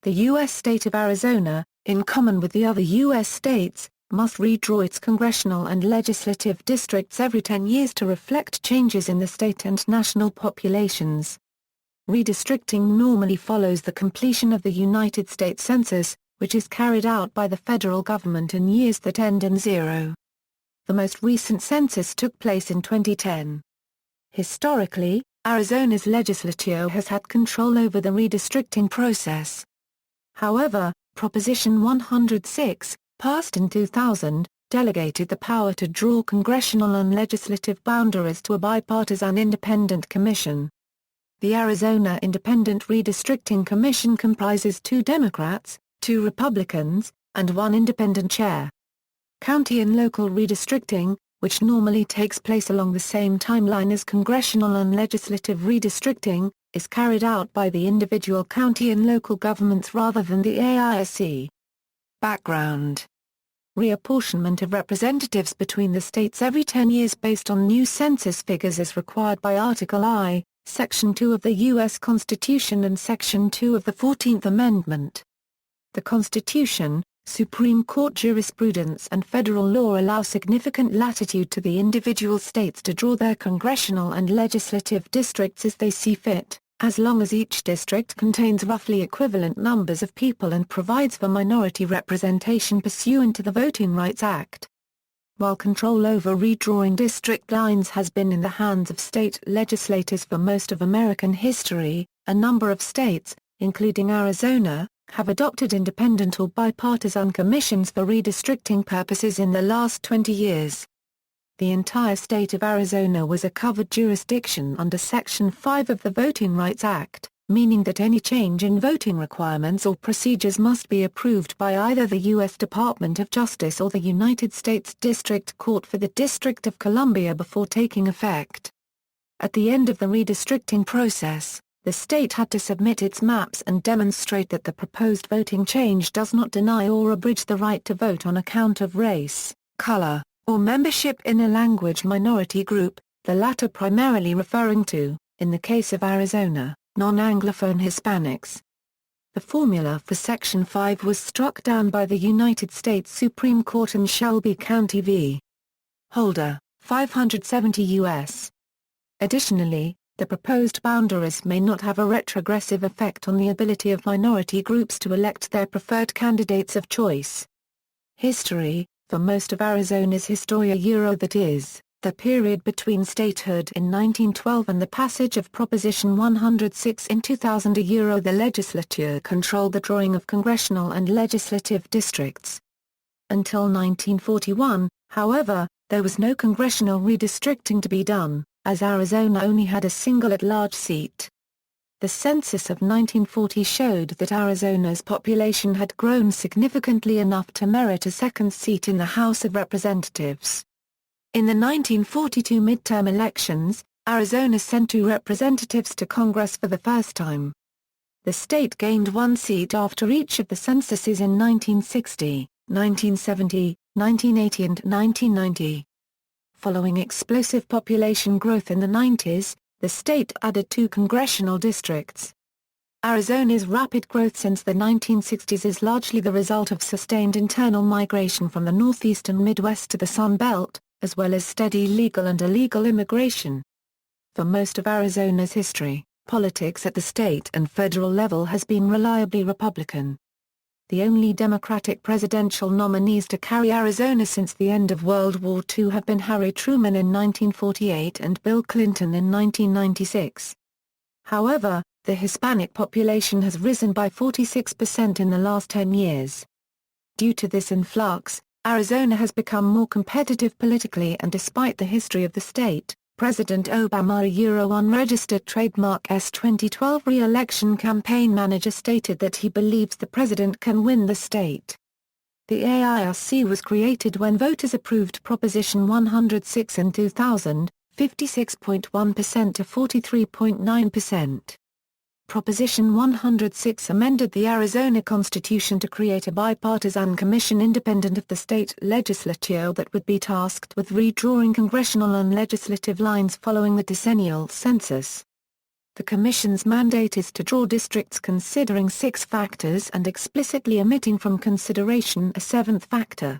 The U.S. state of Arizona, in common with the other U.S. states, must redraw its congressional and legislative districts every 10 years to reflect changes in the state and national populations. Redistricting normally follows the completion of the United States Census, which is carried out by the federal government in years that end in 0. The most recent census took place in 2010. Historically, Arizona's legislature has had control over the redistricting process. However, Proposition 106, passed in 2000, delegated the power to draw congressional and legislative boundaries to a bipartisan independent commission. The Arizona Independent Redistricting Commission comprises 2 Democrats, 2 Republicans, and 1 independent chair. County and local redistricting, which normally takes place along the same timeline as congressional and legislative redistricting, is carried out by the individual county and local governments rather than the AIRC. Background: reapportionment of representatives between the states every 10 years based on new census figures is required by Article I, Section 2 of the U.S. Constitution and Section 2 of the 14th Amendment. The Constitution, Supreme Court jurisprudence and federal law allow significant latitude to the individual states to draw their congressional and legislative districts as they see fit, as long as each district contains roughly equivalent numbers of people and provides for minority representation pursuant to the Voting Rights Act. While control over redrawing district lines has been in the hands of state legislators for most of American history, a number of states, including Arizona, have adopted independent or bipartisan commissions for redistricting purposes in the last 20 years. The entire state of Arizona was a covered jurisdiction under Section 5 of the Voting Rights Act, meaning that any change in voting requirements or procedures must be approved by either the U.S. Department of Justice or the United States District Court for the District of Columbia before taking effect. At the end of the redistricting process, the state had to submit its maps and demonstrate that the proposed voting change does not deny or abridge the right to vote on account of race, color, or membership in a language minority group, the latter primarily referring to, in the case of Arizona, non-Anglophone Hispanics. The formula for Section 5 was struck down by the United States Supreme Court in Shelby County v. Holder, 570 U.S. Additionally, the proposed boundaries may not have a retrogressive effect on the ability of minority groups to elect their preferred candidates of choice. History: for most of Arizona's history, that is, the period between statehood in 1912 and the passage of Proposition 106 in 2000, the legislature controlled the drawing of congressional and legislative districts. Until 1941, however, there was no congressional redistricting to be done, as Arizona only had a single at-large seat. The census of 1940 showed that Arizona's population had grown significantly enough to merit a second seat in the House of Representatives. In the 1942 midterm elections, Arizona sent 2 representatives to Congress for the first time. The state gained 1 seat after each of the censuses in 1960, 1970, 1980 and 1990. Following explosive population growth in the 90s, the state added 2 congressional districts. Arizona's rapid growth since the 1960s is largely the result of sustained internal migration from the Northeast and Midwest to the Sun Belt, as well as steady legal and illegal immigration. For most of Arizona's history, politics at the state and federal level has been reliably Republican. The only Democratic presidential nominees to carry Arizona since the end of World War II have been Harry Truman in 1948 and Bill Clinton in 1996. However, the Hispanic population has risen by 46% in the last 10 years. Due to this influx, Arizona has become more competitive politically, and despite the history of the state, President Obama, unregistered trademark S. 2012 re-election campaign manager, stated that he believes the president can win the state. The AIRC was created when voters approved Proposition 106 in 2000, 56.1% to 43.9%. Proposition 106 amended the Arizona Constitution to create a bipartisan commission independent of the state legislature that would be tasked with redrawing congressional and legislative lines following the decennial census. The Commission's mandate is to draw districts considering 6 factors and explicitly omitting from consideration a 7th factor.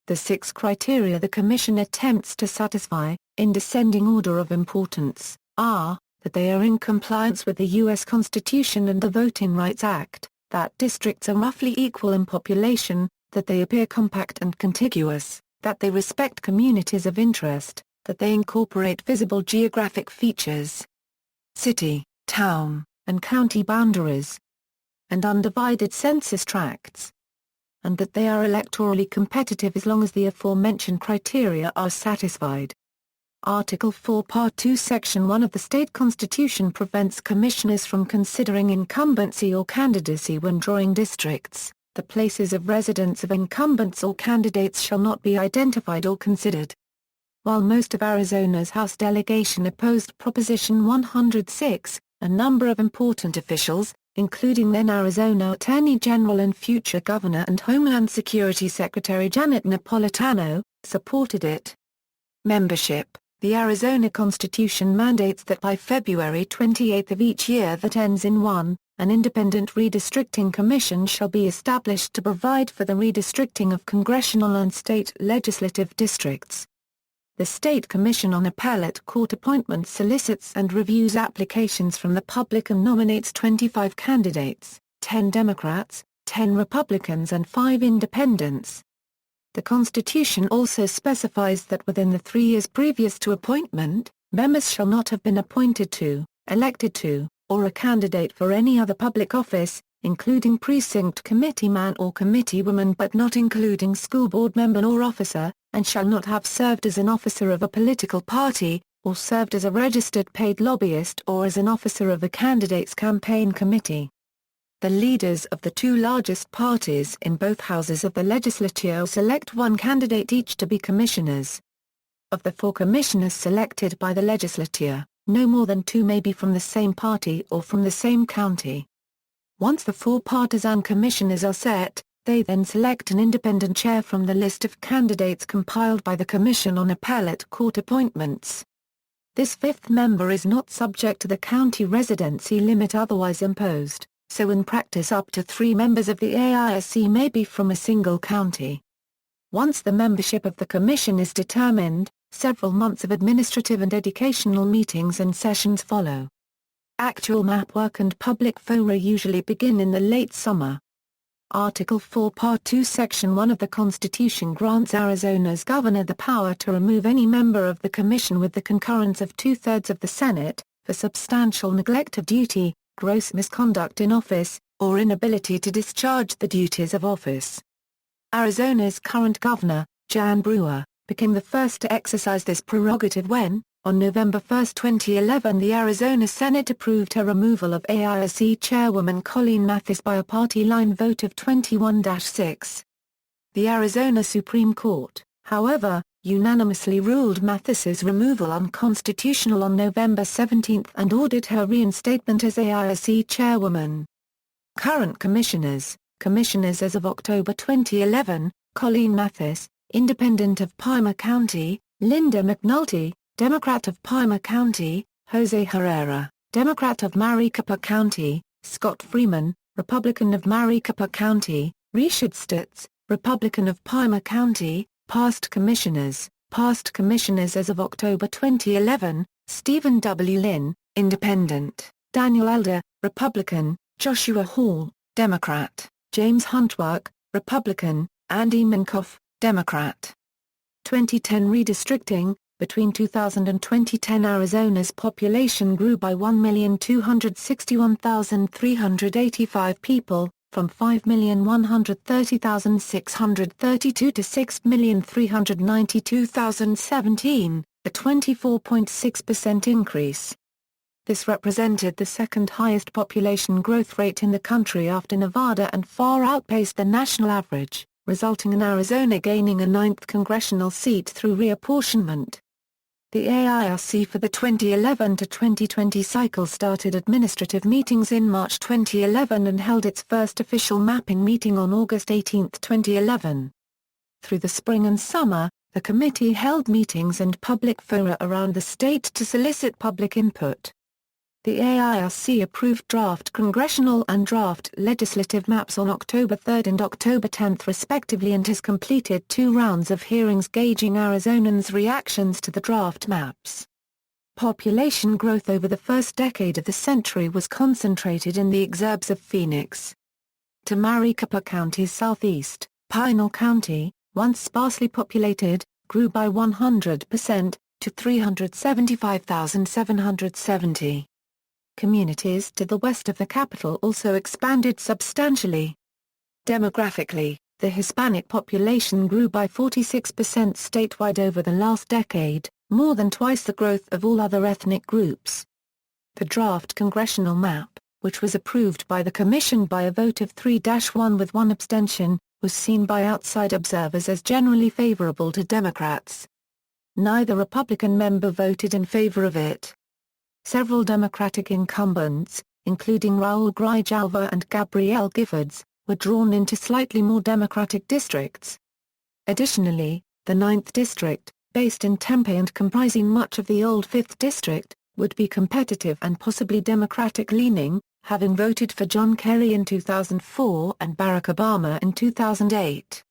The 6 criteria the Commission attempts to satisfy, in descending order of importance, are, that they are in compliance with the U.S. Constitution and the Voting Rights Act, that districts are roughly equal in population, that they appear compact and contiguous, that they respect communities of interest, that they incorporate visible geographic features, city, town, and county boundaries, and undivided census tracts, and that they are electorally competitive as long as the aforementioned criteria are satisfied. Article 4 Part 2 Section 1 of the state constitution prevents commissioners from considering incumbency or candidacy when drawing districts. The places of residence of incumbents or candidates shall not be identified or considered. While most of Arizona's House delegation opposed Proposition 106, a number of important officials, including then Arizona Attorney General and future Governor and Homeland Security Secretary Janet Napolitano, supported it. Membership. The Arizona Constitution mandates that by February 28 of each year that ends in 1, an independent redistricting commission shall be established to provide for the redistricting of congressional and state legislative districts. The State Commission on Appellate Court Appointments solicits and reviews applications from the public and nominates 25 candidates, 10 Democrats, 10 Republicans and 5 independents. The Constitution also specifies that within the 3 years previous to appointment, members shall not have been appointed to, elected to, or a candidate for any other public office, including precinct committeeman or committeewoman but not including school board member or officer, and shall not have served as an officer of a political party, or served as a registered paid lobbyist or as an officer of a candidate's campaign committee. The leaders of the 2 largest parties in both houses of the legislature select 1 candidate each to be commissioners. Of the 4 commissioners selected by the legislature, no more than 2 may be from the same party or from the same county. Once the 4 partisan commissioners are set, they then select an independent chair from the list of candidates compiled by the Commission on Appellate Court Appointments. This 5th member is not subject to the county residency limit otherwise imposed, so in practice up to 3 members of the AIRC may be from a single county. Once the membership of the Commission is determined, several months of administrative and educational meetings and sessions follow. Actual map work and public fora usually begin in the late summer. Article 4 Part 2 Section 1 of the Constitution grants Arizona's governor the power to remove any member of the commission with the concurrence of 2/3 of the Senate, for substantial neglect of duty, gross misconduct in office, or inability to discharge the duties of office. Arizona's current governor, Jan Brewer, became the first to exercise this prerogative when, on November 1, 2011, the Arizona Senate approved her removal of AIRC Chairwoman Colleen Mathis by a party-line vote of 21-6. The Arizona Supreme Court, however, unanimously ruled Mathis's removal unconstitutional on November 17 and ordered her reinstatement as AIRC Chairwoman. Current Commissioners as of October 2011, Colleen Mathis, Independent of Pima County, Linda McNulty, Democrat of Pima County, Jose Herrera, Democrat of Maricopa County, Scott Freeman, Republican of Maricopa County, Richard Stutz, Republican of Pima County. Past Commissioners as of October 2011, Stephen W. Lynn, Independent, Daniel Elder, Republican, Joshua Hall, Democrat, James Huntwork, Republican, Andy Minkoff, Democrat. 2010 Redistricting. Between 2000 and 2010 Arizona's population grew by 1,261,385 people, from 5,130,632 to 6,392,017, a 24.6% increase. This represented the second highest population growth rate in the country after Nevada and far outpaced the national average, resulting in Arizona gaining a 9th congressional seat through reapportionment. The AIRC for the 2011 to 2020 cycle started administrative meetings in March 2011 and held its first official mapping meeting on August 18, 2011. Through the spring and summer, the committee held meetings and public fora around the state to solicit public input. the AIRC approved draft congressional and draft legislative maps on October 3 and October 10 respectively and has completed 2 rounds of hearings gauging Arizonans' reactions to the draft maps. Population growth over the first decade of the century was concentrated in the exurbs of Phoenix to Maricopa County's southeast. Pinal County, once sparsely populated, grew by 100% to 375,770. Communities to the west of the capital also expanded substantially. Demographically, the Hispanic population grew by 46% statewide over the last decade, more than twice the growth of all other ethnic groups. The draft congressional map, which was approved by the Commission by a vote of 3-1 with 1 abstention, was seen by outside observers as generally favorable to Democrats. Neither Republican member voted in favor of it. Several Democratic incumbents, including Raul Grijalva and Gabrielle Giffords, were drawn into slightly more Democratic districts. Additionally, the 9th District, based in Tempe and comprising much of the old 5th District, would be competitive and possibly Democratic-leaning, having voted for John Kerry in 2004 and Barack Obama in 2008.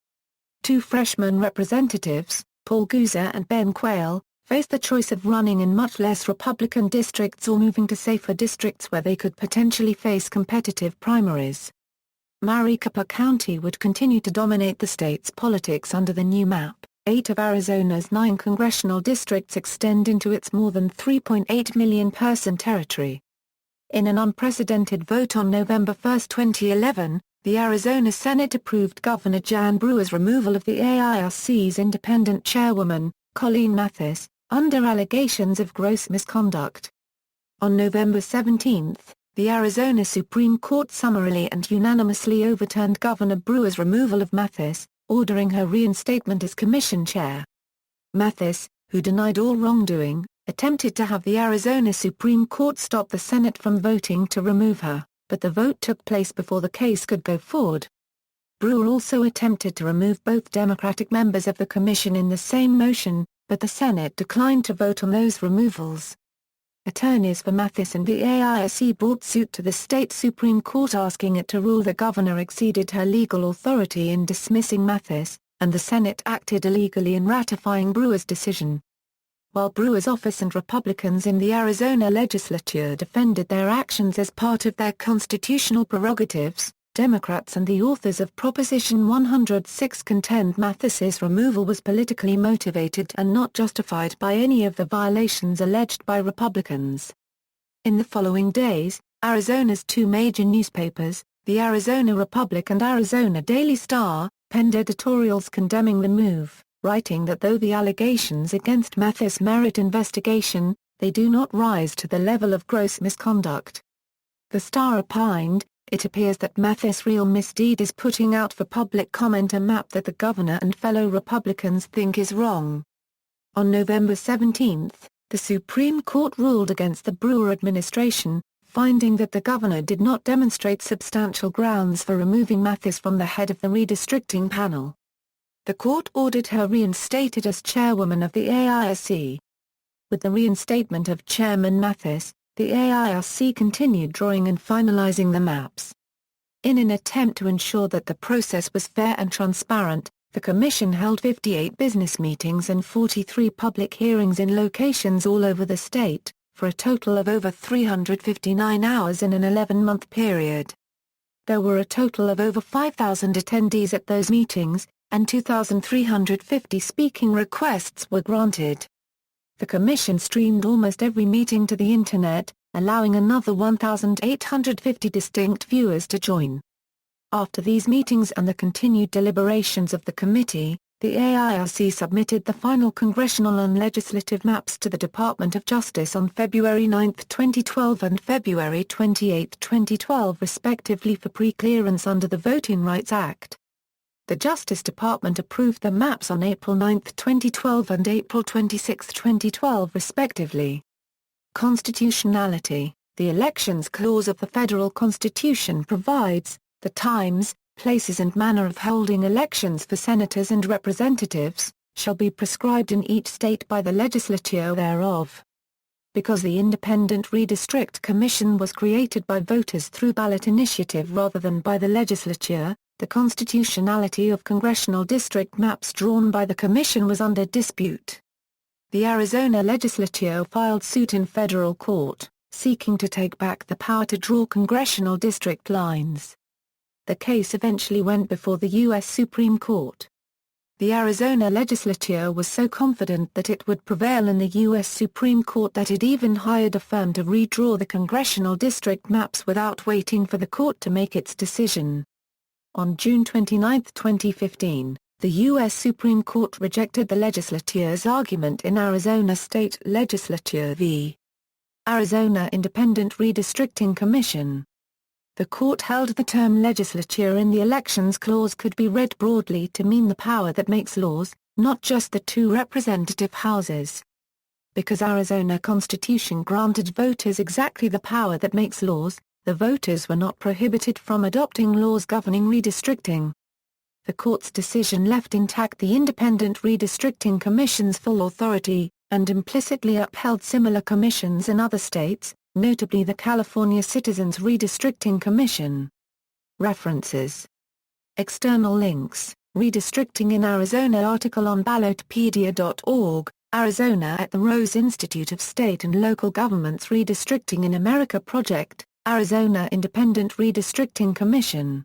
2 freshman representatives, Paul Gouza and Ben Quayle, faced the choice of running in much less Republican districts or moving to safer districts where they could potentially face competitive primaries. Maricopa County would continue to dominate the state's politics under the new map. 8 of Arizona's 9 congressional districts extend into its more than 3.8 million person territory. In an unprecedented vote on November 1, 2011, the Arizona Senate approved Governor Jan Brewer's removal of the AIRC's independent chairwoman, Colleen Mathis, under allegations of gross misconduct. On November 17, the Arizona Supreme Court summarily and unanimously overturned Governor Brewer's removal of Mathis, ordering her reinstatement as commission chair. Mathis, who denied all wrongdoing, attempted to have the Arizona Supreme Court stop the Senate from voting to remove her, but the vote took place before the case could go forward. Brewer also attempted to remove both Democratic members of the commission in the same motion, but the Senate declined to vote on those removals. Attorneys for Mathis and the AIRC brought suit to the state Supreme Court asking it to rule the governor exceeded her legal authority in dismissing Mathis, and the Senate acted illegally in ratifying Brewer's decision. While Brewer's office and Republicans in the Arizona legislature defended their actions as part of their constitutional prerogatives, Democrats and the authors of Proposition 106 contend Mathis's removal was politically motivated and not justified by any of the violations alleged by Republicans. In the following days, Arizona's 2 major newspapers, the Arizona Republic and Arizona Daily Star, penned editorials condemning the move, writing that though the allegations against Mathis merit investigation, they do not rise to the level of gross misconduct. The Star opined, "It appears that Mathis' real misdeed is putting out for public comment a map that the governor and fellow Republicans think is wrong." On November 17, the Supreme Court ruled against the Brewer administration, finding that the governor did not demonstrate substantial grounds for removing Mathis from the head of the redistricting panel. The court ordered her reinstated as chairwoman of the AIRC. With the reinstatement of Chairman Mathis, the AIRC continued drawing and finalizing the maps. In an attempt to ensure that the process was fair and transparent, the Commission held 58 business meetings and 43 public hearings in locations all over the state, for a total of over 359 hours in an 11-month period. There were a total of over 5,000 attendees at those meetings, and 2,350 speaking requests were granted. The Commission streamed almost every meeting to the Internet, allowing another 1,850 distinct viewers to join. After these meetings and the continued deliberations of the committee, the AIRC submitted the final congressional and legislative maps to the Department of Justice on February 9, 2012 and February 28, 2012 respectively for pre-clearance under the Voting Rights Act. The Justice Department approved the maps on April 9, 2012 and April 26, 2012 respectively. Constitutionality. The Elections Clause of the Federal Constitution provides, the times, places and manner of holding elections for senators and representatives, shall be prescribed in each state by the legislature thereof. Because the Independent Redistrict Commission was created by voters through ballot initiative rather than by the legislature, the constitutionality of congressional district maps drawn by the commission was under dispute. The Arizona legislature filed suit in federal court, seeking to take back the power to draw congressional district lines. The case eventually went before the U.S. Supreme Court. The Arizona legislature was so confident that it would prevail in the U.S. Supreme Court that it even hired a firm to redraw the congressional district maps without waiting for the court to make its decision. On June 29, 2015, the U.S. Supreme Court rejected the legislature's argument in Arizona State Legislature v. Arizona Independent Redistricting Commission. The court held the term legislature in the Elections Clause could be read broadly to mean the power that makes laws, not just the two representative houses. Because Arizona Constitution granted voters exactly the power that makes laws, the voters were not prohibited from adopting laws governing redistricting. The court's decision left intact the Independent Redistricting Commission's full authority, and implicitly upheld similar commissions in other states, notably the California Citizens Redistricting Commission. References. External links: Redistricting in Arizona article on ballotpedia.org, Arizona at the Rose Institute of State and Local Governments Redistricting in America Project, Arizona Independent Redistricting Commission.